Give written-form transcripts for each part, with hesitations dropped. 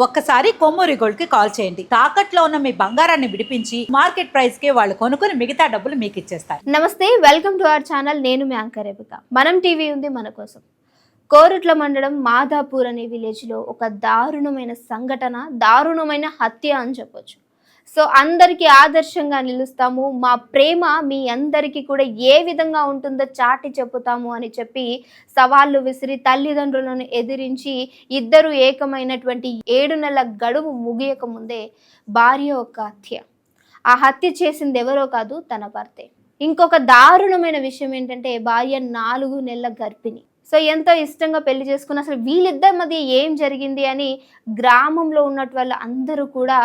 ఒక్కసారి కొమ్మూరి గోల్డ్ కి కాల్ చేయండి. తాకట్లో ఉన్న మీ బంగారాన్ని విడిపించి మార్కెట్ ప్రైస్ కి వాళ్ళు కొనుక్కుని మిగతా డబ్బులు మీకు ఇచ్చేస్తారు. నమస్తే, వెల్కమ్ టు అవర్ ఛానల్. నేను మీ యాంకర్ రేవిక. మనం టీవీ ఉంది మన కోసం. కోరుట్ల మండలం మాదాపూర్ అనే విలేజ్ లో ఒక దారుణమైన సంఘటన, దారుణమైన హత్య అని చెప్పొచ్చు. సో అందరికీ ఆదర్శంగా నిలుస్తాము, మా ప్రేమ మీ అందరికీ కూడా ఏ విధంగా ఉంటుందో చాటి చెప్పుతాము అని చెప్పి సవాళ్ళు విసిరి తల్లిదండ్రులను ఎదిరించి ఇద్దరు ఏకమైనటువంటి 7 నెలల గడువు ముగియక ముందే భార్య ఒక హత్య. ఆ హత్య చేసింది ఎవరో కాదు, తన భర్తే. ఇంకొక దారుణమైన విషయం ఏంటంటే భార్య 4 నెలల గర్భిణి. సో ఎంతో ఇష్టంగా పెళ్లి చేసుకున్న అసలు వీళ్ళిద్దరి మధ్య ఏం జరిగింది అని గ్రామంలో ఉన్నట్టు వాళ్ళు అందరూ కూడా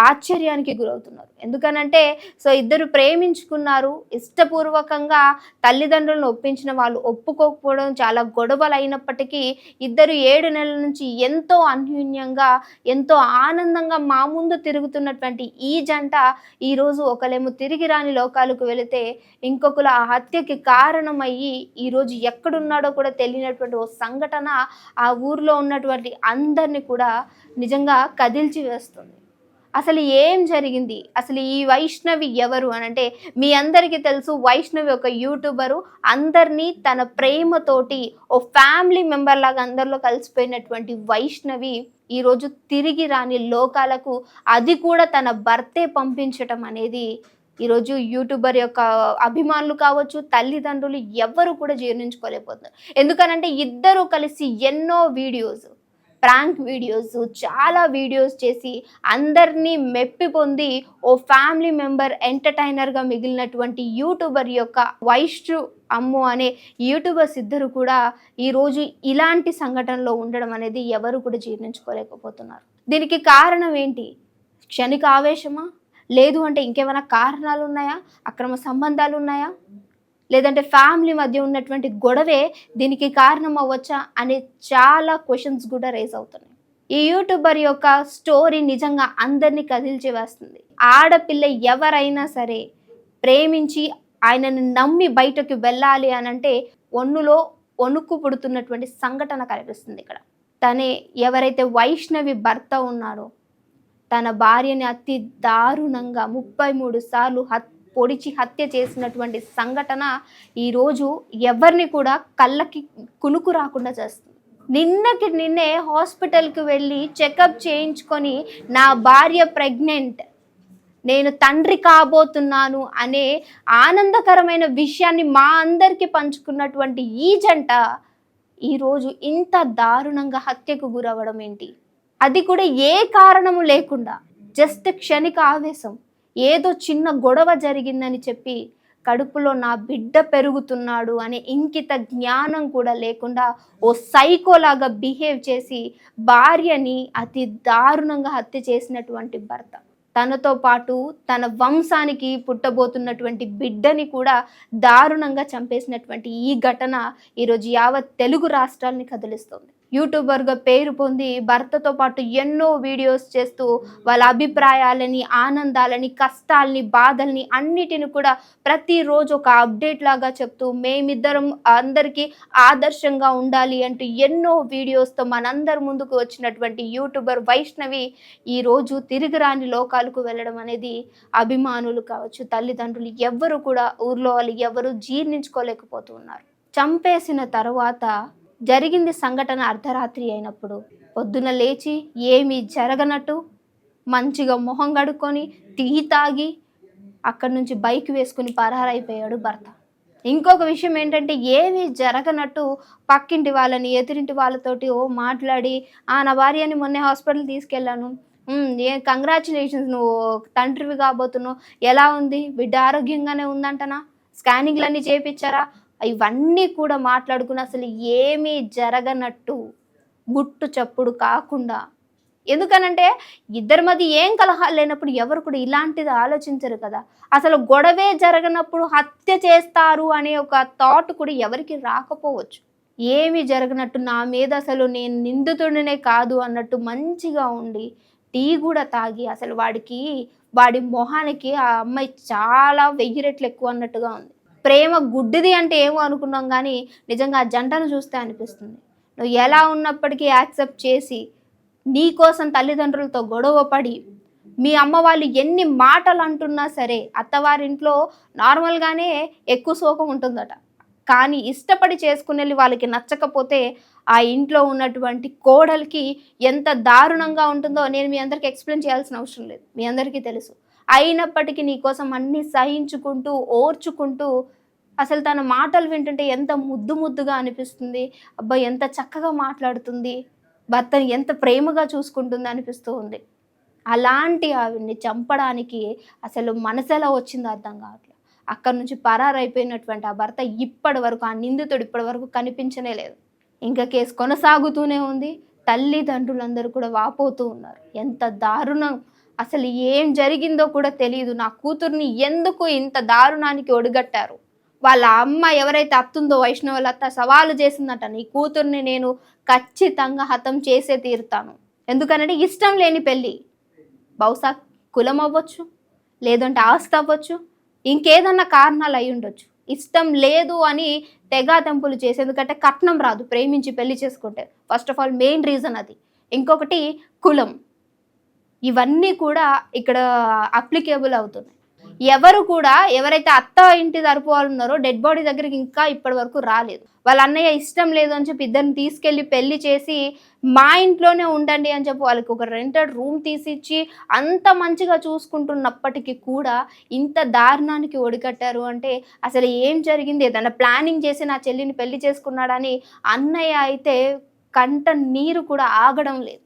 ఆశ్చర్యానికి గురవుతున్నారు. ఎందుకనంటే సో ఇద్దరు ప్రేమించుకున్నారు, ఇష్టపూర్వకంగా తల్లిదండ్రులను ఒప్పించిన వాళ్ళు ఒప్పుకోకపోవడం, చాలా గొడవలు అయినప్పటికీ ఇద్దరు 7 నెలల నుంచి ఎంతో అన్యోన్యంగా, ఎంతో ఆనందంగా మా ముందు తిరుగుతున్నటువంటి ఈ జంట ఈరోజు ఒకలేమో తిరిగి రాని లోకాలకు వెళితే ఇంకొకరు ఆ హత్యకి కారణమయ్యి ఈరోజు ఎక్కడున్నాడో కూడా తెలియనటువంటి ఓ సంఘటన ఆ ఊర్లో ఉన్నటువంటి అందరినీ కూడా నిజంగా కదిల్చి వేస్తుంది. అసలు ఏం జరిగింది, అసలు ఈ వైష్ణవి ఎవరు అని అంటే మీ అందరికీ తెలుసు, వైష్ణవి ఒక యూట్యూబరు. అందరినీ తన ప్రేమతోటి ఓ ఫ్యామిలీ మెంబర్ లాగా అందరిలో కలిసిపోయినటువంటి వైష్ణవి ఈరోజు తిరిగి రాని లోకాలకు, అది కూడా తన భర్తే పంపించటం అనేది ఈరోజు యూట్యూబర్ యొక్క అభిమానులు కావచ్చు, తల్లిదండ్రులు ఎవ్వరు కూడా జీర్ణించుకోలేకపోతున్నారు. ఎందుకనంటే ఇద్దరు కలిసి ఎన్నో వీడియోస్, ప్రాంక్ వీడియోస్, చాలా వీడియోస్ చేసి అందరినీ మెప్పి పొంది ఓ ఫ్యామిలీ మెంబర్, ఎంటర్టైనర్గా మిగిలినటువంటి యూట్యూబర్ యొక్క వైష్ణు అమ్ము అనే యూట్యూబర్స్ ఇద్దరు కూడా ఈరోజు ఇలాంటి సంఘటనలో ఉండడం అనేది ఎవరు కూడా జీర్ణించుకోలేకపోతున్నారు. దీనికి కారణం ఏంటి? క్షణిక ఆవేశమా? లేదు అంటే ఇంకేమైనా కారణాలు ఉన్నాయా? అక్రమ సంబంధాలు ఉన్నాయా? లేదంటే ఫ్యామిలీ మధ్య ఉన్నటువంటి గొడవే దీనికి కారణం అవ్వచ్చా అనే చాలా క్వశ్చన్స్ కూడా రేజ్ అవుతున్నాయి. ఈ యూట్యూబర్ యొక్క స్టోరీ నిజంగా అందరినీ కదిల్చి వేస్తుంది. ఆడపిల్ల ఎవరైనా సరే ప్రేమించి ఆయనని నమ్మి బయటకు వెళ్ళాలి అని అంటే ఒన్నులో వణుకు పుడుతున్నటువంటి సంఘటన కనిపిస్తుంది ఇక్కడ. తనే ఎవరైతే వైష్ణవి భర్త ఉన్నాడో తన భార్యని అతి దారుణంగా 33 సార్లు పొడిచి హత్య చేసినటువంటి సంఘటన ఈరోజు ఎవరిని కూడా కళ్ళకి కునుకు రాకుండా చేస్తుంది. నిన్నే హాస్పిటల్కి వెళ్ళి చెకప్ చేయించుకొని నా భార్య ప్రెగ్నెంట్, నేను తండ్రి కాబోతున్నాను అనే ఆనందకరమైన విషయాన్ని మా అందరికీ పంచుకున్నటువంటి ఈ జంట ఈరోజు ఇంత దారుణంగా హత్యకు గురవ్వడం ఏంటి? అది కూడా ఏ కారణము లేకుండా, జస్ట్ క్షణిక ఆవేశం, ఏదో చిన్న గొడవ జరిగిందని చెప్పి కడుపులో నా బిడ్డ పెరుగుతున్నాడు అనే ఇంకిత జ్ఞానం కూడా లేకుండా ఓ సైకోలాగా బిహేవ్ చేసి భార్యని అతి దారుణంగా హత్య చేసినటువంటి భర్త, తనతో పాటు తన వంశానికి పుట్టబోతున్నటువంటి బిడ్డని కూడా దారుణంగా చంపేసినటువంటి ఈ ఘటన ఈరోజు యావత్ తెలుగు రాష్ట్రాలని కదిలిస్తుంది. యూట్యూబర్గా పేరు పొంది భర్తతో పాటు ఎన్నో వీడియోస్ చేస్తూ వాళ్ళ అభిప్రాయాలని, ఆనందాలని, కష్టాలని, బాధల్ని అన్నిటిని కూడా ప్రతిరోజు ఒక అప్డేట్ లాగా చెప్తూ మేమిద్దరం అందరికీ ఆదర్శంగా ఉండాలి అంటూ ఎన్నో వీడియోస్తో మనందరి ముందుకు వచ్చినటువంటి యూట్యూబర్ వైష్ణవి ఈరోజు తిరిగి రాని లోకాలకు వెళ్ళడం అనేది అభిమానులు కావచ్చు, తల్లిదండ్రులు ఎవ్వరు కూడా, ఊర్లో వాళ్ళు ఎవరు జీర్ణించుకోలేకపోతున్నారు. చంపేసిన తర్వాత జరిగింది సంఘటన అర్ధరాత్రి అయినప్పుడు. పొద్దున లేచి ఏమీ జరగనట్టు మంచిగా మొహం కడుక్కొని టీ తాగి అక్కడి నుంచి బైక్ వేసుకుని పరారైపోయాడు భర్త. ఇంకొక విషయం ఏంటంటే ఏమీ జరగనట్టు పక్కింటి వాళ్ళని, ఎదురింటి వాళ్ళతోటి మాట్లాడి నా భార్యని మొన్నే హాస్పిటల్ తీసుకెళ్ళాను, కంగ్రాచులేషన్స్, నువ్వు తండ్రివి కాబోతున్నావు, ఎలా ఉంది బిడ్డ, ఆరోగ్యంగానే ఉందంటనా, స్కానింగ్లన్నీ చేయించారా, ఇవన్నీ కూడా మాట్లాడుకుని అసలు ఏమీ జరగనట్టు గుట్టు చప్పుడు కాకుండా. ఎందుకనంటే ఇద్దరి మధ్య ఏం కలహాలు లేనప్పుడు ఎవరు కూడా ఇలాంటిది ఆలోచించరు కదా. అసలు గొడవే జరగనప్పుడు హత్య చేస్తారు అనే ఒక థాట్ కూడా ఎవరికి రాకపోవచ్చు. ఏమీ జరగనట్టు, నా మీద అసలు నేను నిందితుడినే కాదు అన్నట్టు మంచిగా ఉండి టీ కూడా తాగి అసలు వాడి మొహానికి ఆ అమ్మాయి చాలా 1000 రెట్లు ఎక్కువ అన్నట్టుగా ఉంది. ప్రేమ గుడ్డిది అంటే ఏమో అనుకున్నాం కానీ నిజంగా ఆ జంటను చూస్తే అనిపిస్తుంది. నువ్వు ఎలా ఉన్నప్పటికీ యాక్సెప్ట్ చేసి నీ కోసం తల్లిదండ్రులతో గొడవ పడి మీ అమ్మ వాళ్ళు ఎన్ని మాటలు అంటున్నా సరే అత్తవారింట్లో నార్మల్గానే ఎక్కువ శోకం ఉంటుందట. కానీ ఇష్టపడి చేసుకునేది వాళ్ళకి నచ్చకపోతే ఆ ఇంట్లో ఉన్నటువంటి కోడలికి ఎంత దారుణంగా ఉంటుందో నేను మీ అందరికీ ఎక్స్ప్లెయిన్ చేయాల్సిన అవసరం లేదు, మీ అందరికీ తెలుసు. అయినప్పటికీ నీ కోసం అన్నీ సహించుకుంటూ ఓర్చుకుంటూ అసలు తన మాటలు వింటుంటే ఎంత ముద్దు ముద్దుగా అనిపిస్తుంది. అబ్బా ఎంత చక్కగా మాట్లాడుతుంది, భర్తని ఎంత ప్రేమగా చూసుకుంటుంది అనిపిస్తూ ఉంది. అలాంటి ఆవిడ్ని చంపడానికి అసలు మనసు ఎలా వచ్చిందో అర్థం కావట్లేదు. అక్కడి నుంచి పరారైపోయినటువంటి ఆ భర్త ఇప్పటి వరకు, ఆ నిందితుడు ఇప్పటి వరకు కనిపించనే లేదు. ఇంకా కేసు కొనసాగుతూనే ఉంది. తల్లిదండ్రులందరూ కూడా వాపోతూ ఉన్నారు. ఎంత దారుణం, అసలు ఏం జరిగిందో కూడా తెలియదు. నా కూతుర్ని ఎందుకు ఇంత దారుణానికి ఒడిగట్టారు? వాళ్ళ అమ్మ ఎవరైతే అత్తుందో వైష్ణవుల అత్త సవాలు చేసిందట, నీ కూతుర్ని నేను ఖచ్చితంగా హతం చేసే తీరుతాను. ఎందుకనంటే ఇష్టం లేని పెళ్ళి, బహుశా కులం అవ్వచ్చు, లేదంటే ఆస్తి అవ్వచ్చు, ఇంకేదన్నా కారణాలు అయి ఉండొచ్చు. ఇష్టం లేదు అని తెగాతెంపులు చేసి, ఎందుకంటే కట్నం రాదు ప్రేమించి పెళ్లి చేసుకుంటే. First of all main reason అది. ఇంకొకటి కులం. ఇవన్నీ కూడా ఇక్కడ అప్లికేబుల్ అవుతున్నాయి. ఎవరు కూడా ఎవరైతే అత్త ఇంటి తరపు వాళ్ళు ఉన్నారో డెడ్ బాడీ దగ్గరికి ఇంకా ఇప్పటి వరకు రాలేదు. వాళ్ళ అన్నయ్య ఇష్టం లేదు అని చెప్పి ఇద్దరిని తీసుకెళ్లి పెళ్లి చేసి మా ఇంట్లోనే ఉండండి అని చెప్పి వాళ్ళకి ఒక రెంటెడ్ రూమ్ తీసిచ్చి అంత మంచిగా చూసుకుంటున్నప్పటికీ కూడా ఇంత దారుణానికి ఒడికట్టారు అంటే అసలు ఏం జరిగింది? ఏదన్నా ప్లానింగ్ చేసి నా చెల్లిని పెళ్లి చేసుకున్నాడని అన్నయ్య అయితే కంట నీరు కూడా ఆగడం లేదు.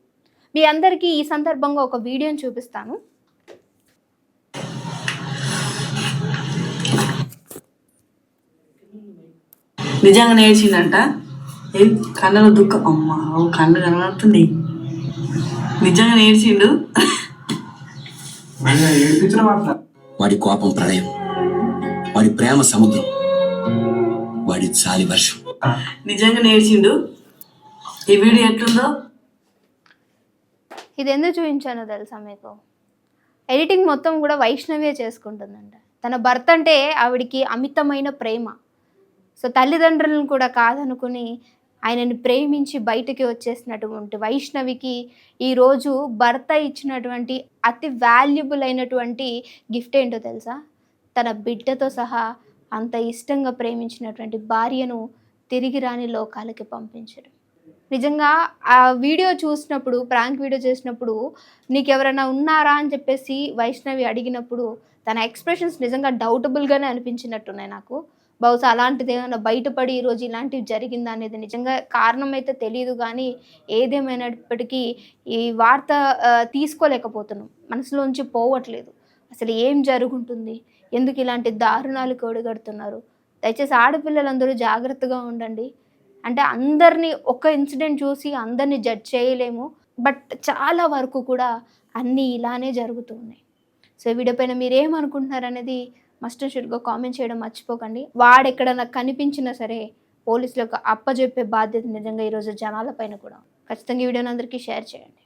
మీ అందరికీ ఈ సందర్భంగా ఒక వీడియోని చూపిస్తాను. నిజంగా నేర్చిందంట. ఏ కళ్ళలో దుఃఖం, అమ్మ కళ్ళు కనబడుతుంది. నిజంగా నేర్చిండు. వాడి కోపం ప్రళయం, వాడి ప్రేమ సముద్రం, వాడి చాలి వర్షం. నిజంగా నేర్చిండు. ఈ వీడియో ఎట్లుందో ఇది ఎందుకు చూపించానో తెలుసా మీకు? ఎడిటింగ్ మొత్తం కూడా వైష్ణవే చేసుకుంటుందంట. తన భర్త అంటే ఆవిడికి అమితమైన ప్రేమ. సో తల్లిదండ్రులను కూడా కాదనుకుని ఆయనని ప్రేమించి బయటికి వచ్చేసినటువంటి వైష్ణవికి ఈరోజు భర్త ఇచ్చినటువంటి అతి వాల్యుబుల్ అయినటువంటి గిఫ్ట్ ఏంటో తెలుసా? తన బిడ్డతో సహా అంత ఇష్టంగా ప్రేమించినటువంటి భార్యను తిరిగి రాని లోకాలకి పంపించడం. నిజంగా ఆ వీడియో చూసినప్పుడు, ప్రాంక్ వీడియో చేసినప్పుడు నీకు ఎవరైనా ఉన్నారా అని చెప్పేసి వైష్ణవి అడిగినప్పుడు తన ఎక్స్ప్రెషన్స్ నిజంగా డౌటబుల్గానే అనిపించినట్టున్నాయి నాకు. బహుశా అలాంటిది ఏమైనా బయటపడి ఈరోజు ఇలాంటివి జరిగిందా అనేది నిజంగా కారణం అయితే తెలియదు. కానీ ఏదేమైనప్పటికీ ఈ వార్త తీసుకోలేకపోతున్నాం, మనసులోంచి పోవట్లేదు. అసలు ఏం జరుగుతుంది, ఎందుకు ఇలాంటి దారుణాలు ఒడిగడుతున్నారు? దయచేసి ఆడపిల్లలందరూ జాగ్రత్తగా ఉండండి. అంటే అందరినీ ఒక ఇన్సిడెంట్ చూసి అందరినీ జడ్జ్ చేయలేము, బట్ చాలా వరకు కూడా అన్నీ ఇలానే జరుగుతూ ఉన్నాయి. సో వీడియో పైన మీరేమనుకుంటున్నారు అనేది మస్ట్ అండ్ షుడ్గా కామెంట్ చేయడం మర్చిపోకండి. వాడెక్కడన్నా కనిపించినా సరే పోలీసులకు అప్పజెప్పే బాధ్యత నిజంగా ఈరోజు జనాల పైన కూడా. ఖచ్చితంగా ఈ వీడియోని అందరికీ షేర్ చేయండి.